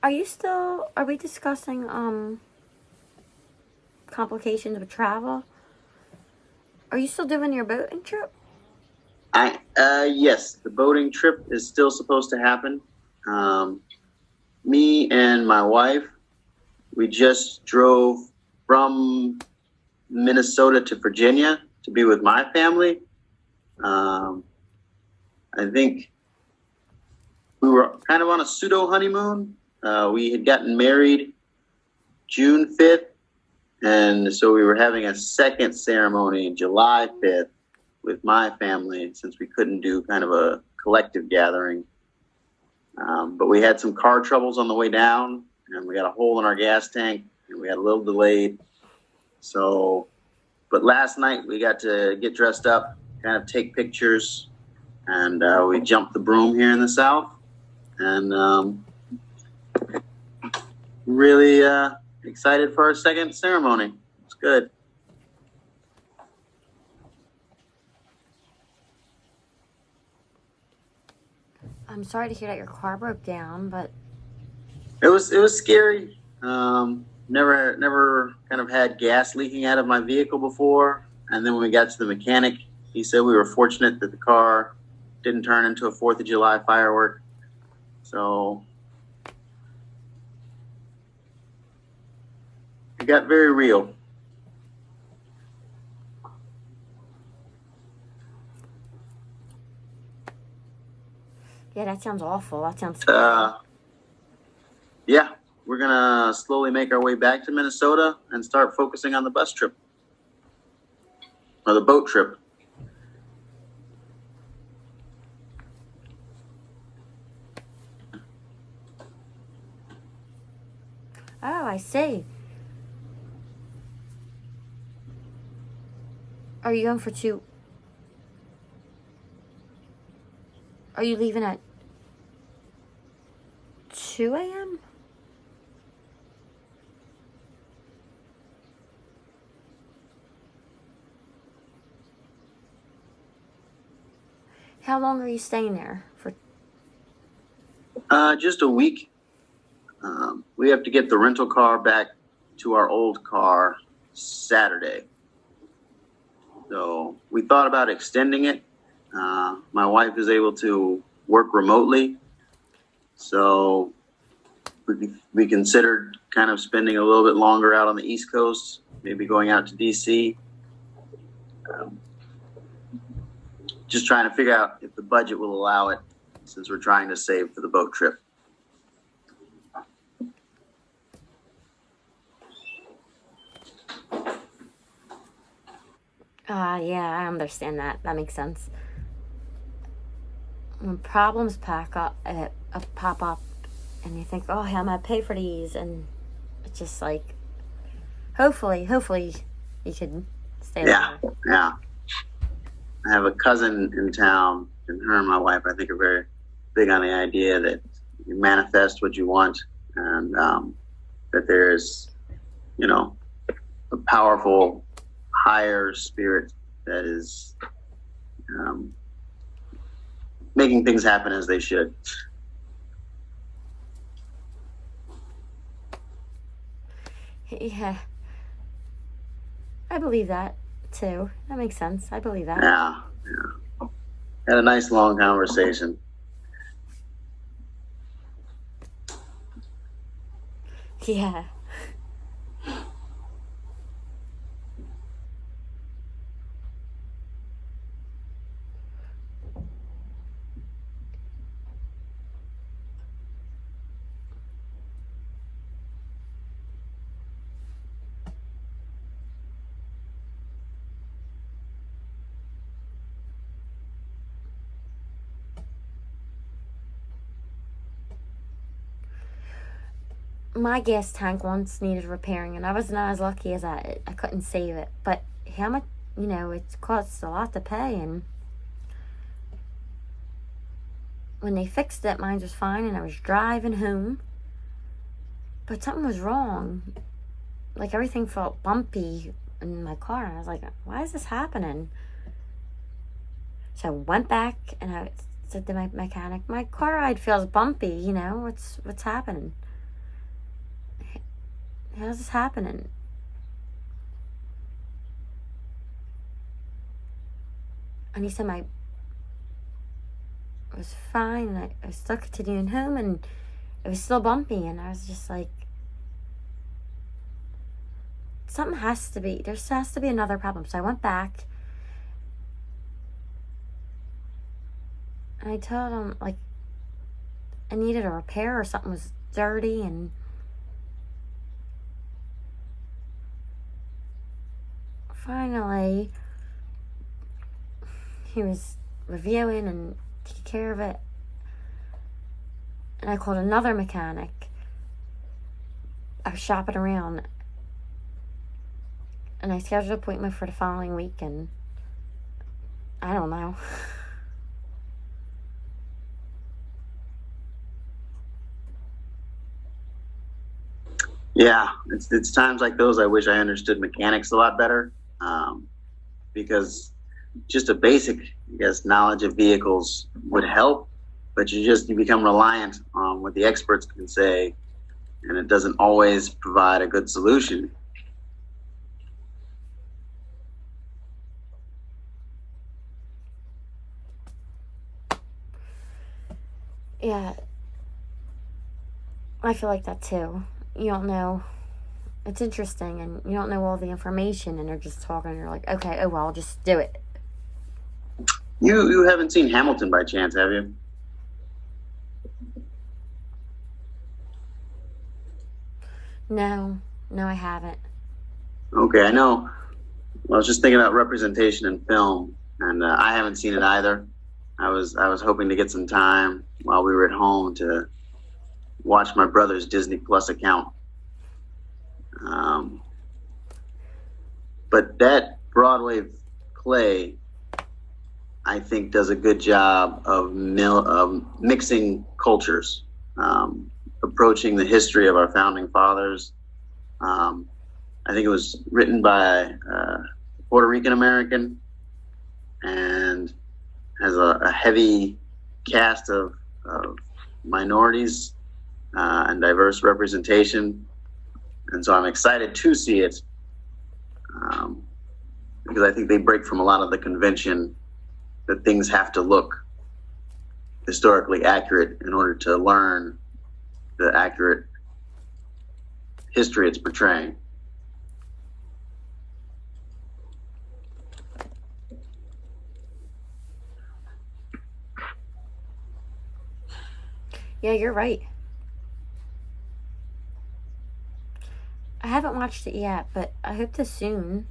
Are we discussing, complications with travel? Are you still doing your boating trip? Yes, the boating trip is still supposed to happen. Me and my wife, we just drove from Minnesota to Virginia to be with my family. I think we were kind of on a pseudo honeymoon. We had gotten married June 5th, and so we were having a second ceremony July 5th with my family, since we couldn't do kind of a collective gathering. But we had some car troubles on the way down, and we got a hole in our gas tank, and we got a little delayed. So, but last night we got to get dressed up, kind of take pictures, and we jumped the broom here in the South, and really excited for our second ceremony. It's good. I'm sorry to hear that your car broke down, but It was scary. Never kind of had gas leaking out of my vehicle before, and then when we got to the mechanic, he said we were fortunate that the car didn't turn into a 4th of July firework. So it got very real. yeah, that sounds awful. That sounds Yeah, we're gonna slowly make our way back to Minnesota and start focusing on the bus trip or the boat trip. Oh, I see. Are you going for two? Are you leaving at 2 a.m.? How long are you staying there for? Just a week. We have to get the rental car back to our old car Saturday. So we thought about extending it. My wife is able to work remotely. So we considered kind of spending a little bit longer out on the East Coast, maybe going out to DC. Just trying to figure out if the budget will allow it, since we're trying to save for the boat trip. Yeah, I understand that. That makes sense. When problems pop up, and you think, oh, how am I pay for these? And it's just like, hopefully, you could stay Yeah, longer. yeah. I have a cousin in town, and her and my wife, I think, are very big on the idea that you manifest what you want, and that there's, a powerful higher spirit that is making things happen as they should. Yeah, I believe that too. That makes sense. I believe that. Yeah. Had a nice long conversation. Yeah. My gas tank once needed repairing, and I was not as lucky as I couldn't save it. But how much, it costs a lot to pay, and when they fixed it, mine was fine, and I was driving home. But something was wrong. Like, everything felt bumpy in my car, and I was like, why is this happening? So I went back, and I said to my mechanic, my car ride feels bumpy, what's happening? how's this happening? And he said it was fine, and I was still continuing home, and it was still bumpy, and I was just like, there has to be another problem. So I went back, and I told him, like, I needed a repair or something was dirty, and finally he was reviewing and taking care of it, and I called another mechanic. I was shopping around, and I scheduled an appointment for the following week, and I don't know. Yeah, it's times like those I wish I understood mechanics a lot better, because just a basic, I guess, knowledge of vehicles would help, but you become reliant on what the experts can say, and it doesn't always provide a good solution. Yeah, I feel like that too. You don't know. It's interesting, and you don't know all the information, and they're just talking, and you're like, okay, oh well, just do it. You haven't seen Hamilton by chance, have you? No, I haven't. Okay, I know. I was just thinking about representation in film, and I haven't seen it either. I was hoping to get some time while we were at home to watch my brother's Disney Plus account. But that Broadway play, I think, does a good job of mixing cultures, approaching the history of our founding fathers. I think it was written by a Puerto Rican American and has a heavy cast of minorities and diverse representation. And so I'm excited to see it, because I think they break from a lot of the convention that things have to look historically accurate in order to learn the accurate history it's portraying. Yeah, you're right. I haven't watched it yet, but I hope to soon.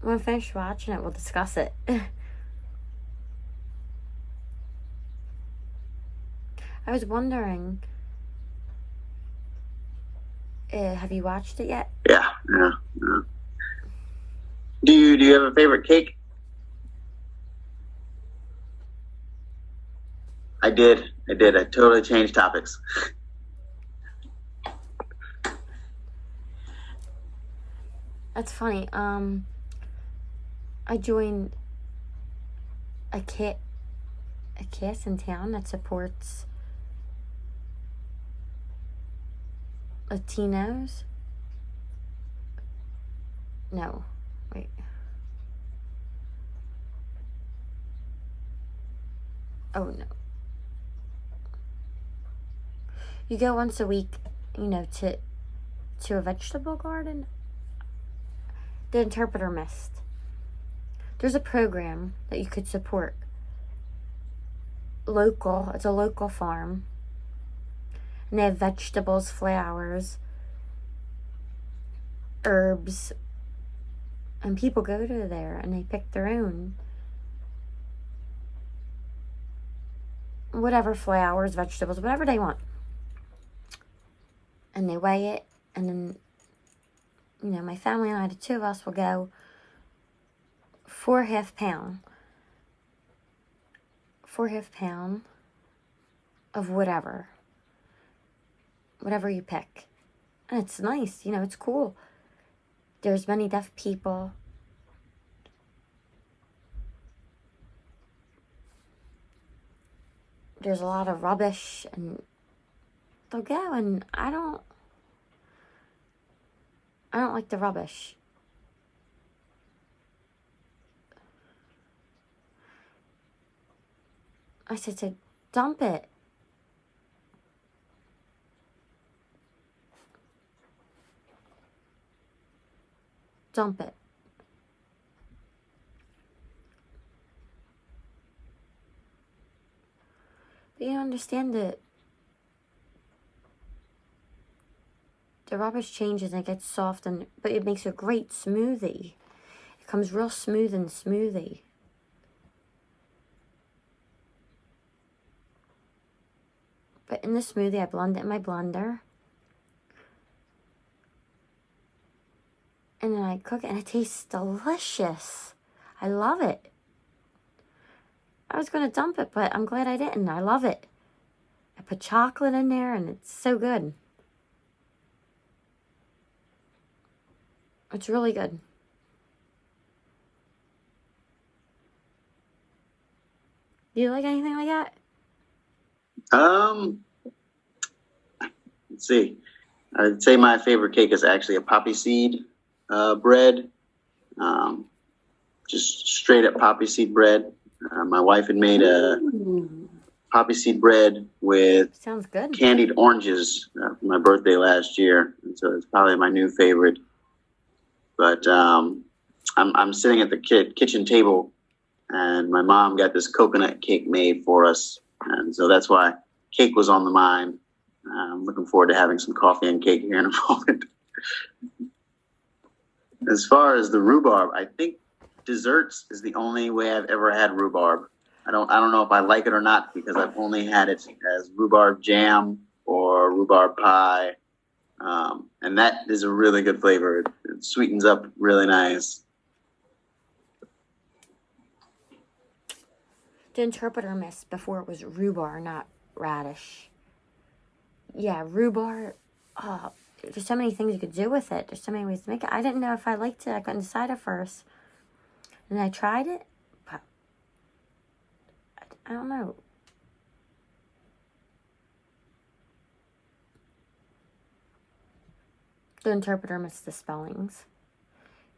When I finish watching it, we'll discuss it. I was wondering, have you watched it yet? Yeah. Do you have a favorite cake? I did. I totally changed topics. That's funny. I joined a cast in town that supports Latinos. No, wait. Oh no. You go once a week, to a vegetable garden. The Interpreter Mist. There's a program that you could support. Local. It's a local farm. And they have vegetables, flowers, herbs. And people go to there and they pick their own. Whatever flowers, vegetables, whatever they want. And they weigh it. And then, my family and I, the two of us, will go for half pound of whatever you pick. And it's nice, it's cool. There's many deaf people. There's a lot of rubbish, and they'll go, and I don't like the rubbish. I said to dump it. Dump it. But you don't understand that the rubbish changes and it gets soft, but it makes a great smoothie. It comes real smooth and smoothie. But in the smoothie, I blend it in my blender. And then I cook it, and it tastes delicious. I love it. I was going to dump it, but I'm glad I didn't. I love it. I put chocolate in there, and it's so good. It's really good. Do you like anything like that? Let's see. I'd say my favorite cake is actually a poppy seed bread. Just straight up poppy seed bread. My wife had made a poppy seed bread with Sounds good. candied oranges for my birthday last year, and so it's probably my new favorite. But I'm sitting at the kitchen table, and my mom got this coconut cake made for us, and so that's why cake was on the mind. I'm looking forward to having some coffee and cake here in a moment. As far as the rhubarb, I think desserts is the only way I've ever had rhubarb. I don't know if I like it or not because I've only had it as rhubarb jam or rhubarb pie. And that is a really good flavor. It sweetens up really nice. The interpreter missed before it was rhubarb, not radish. Yeah, rhubarb. Oh, there's so many things you could do with it. There's so many ways to make it. I didn't know if I liked it. I couldn't decide at first. And I tried it, but I don't know. The interpreter missed the spellings.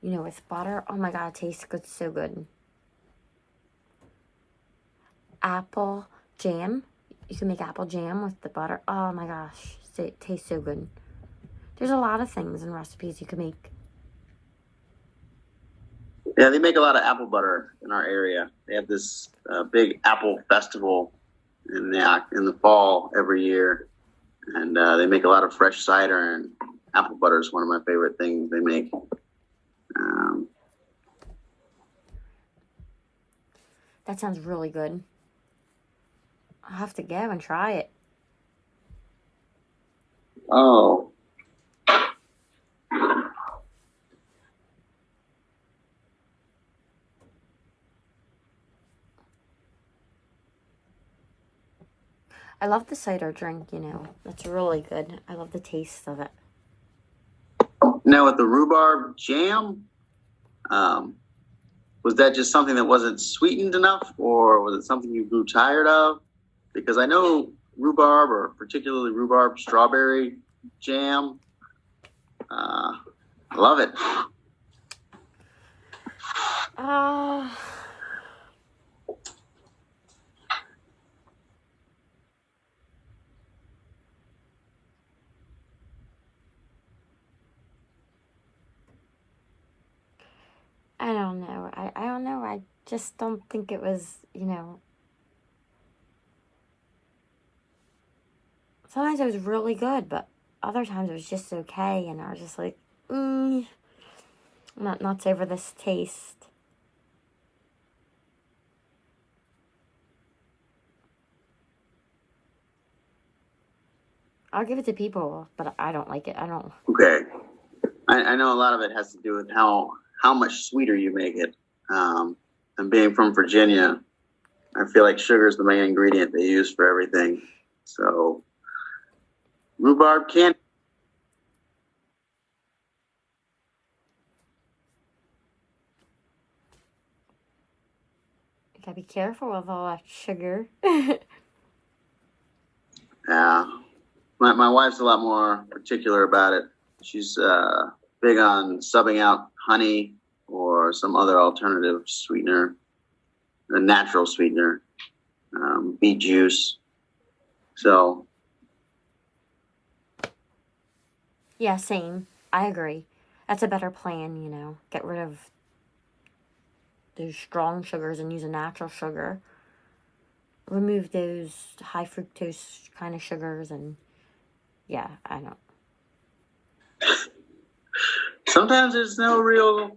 You know, with butter. Oh my god, it tastes good, so good. Apple jam. You can make apple jam with the butter. Oh my gosh, it tastes so good. There's a lot of things and recipes you can make. Yeah, they make a lot of apple butter in our area. They have this big apple festival in the fall every year, and they make a lot of fresh cider, and apple butter is one of my favorite things they make. That sounds really good. I'll have to go and try it. Oh. I love the cider drink, you know. It's really good. I love the taste of it. Now with the rhubarb jam, was that just something that wasn't sweetened enough, or was it something you grew tired of? Because I know rhubarb, or particularly rhubarb strawberry jam, I love it. I don't know. I don't know. I just don't think it was, you know. Sometimes it was really good, but other times it was just okay, and I was just like, I'm not nuts over this taste. I'll give it to people, but I don't like it. I don't. Okay. I know a lot of it has to do with how much sweeter you make it. And being from Virginia, I feel like sugar is the main ingredient they use for everything. So rhubarb candy. You gotta be careful with all that sugar. Yeah. My wife's a lot more particular about it. She's big on subbing out honey or some other alternative sweetener, a natural sweetener, beet juice. So, Yeah, same. I agree. That's a better plan, you know. Get rid of those strong sugars and use a natural sugar. Remove those high fructose kind of sugars, and yeah, I don't. sometimes there's no real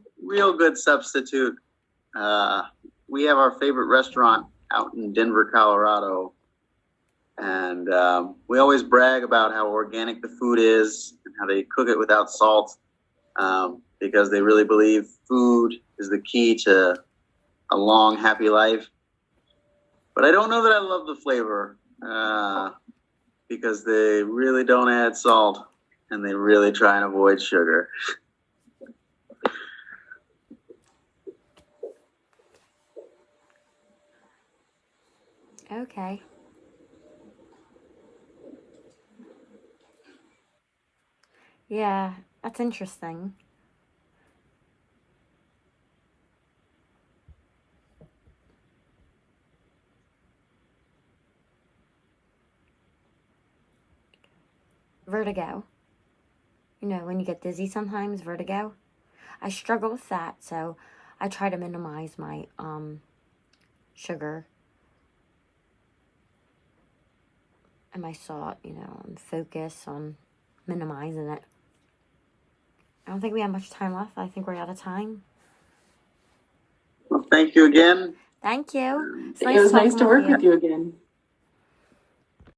good substitute. We have our favorite restaurant out in Denver, Colorado, and we always brag about how organic the food is and how they cook it without salt, because they really believe food is the key to a long, happy life. But I don't know that I love the flavor, because they really don't add salt and they really try and avoid sugar. Okay. Yeah, that's interesting. Vertigo. You know, when you get dizzy sometimes, vertigo. I struggle with that, so I try to minimize my sugar and my salt, you know, and focus on minimizing it. I don't think we have much time left. I think we're out of time. Well, thank you again. Thank you. It's It was nice to talking work with you again.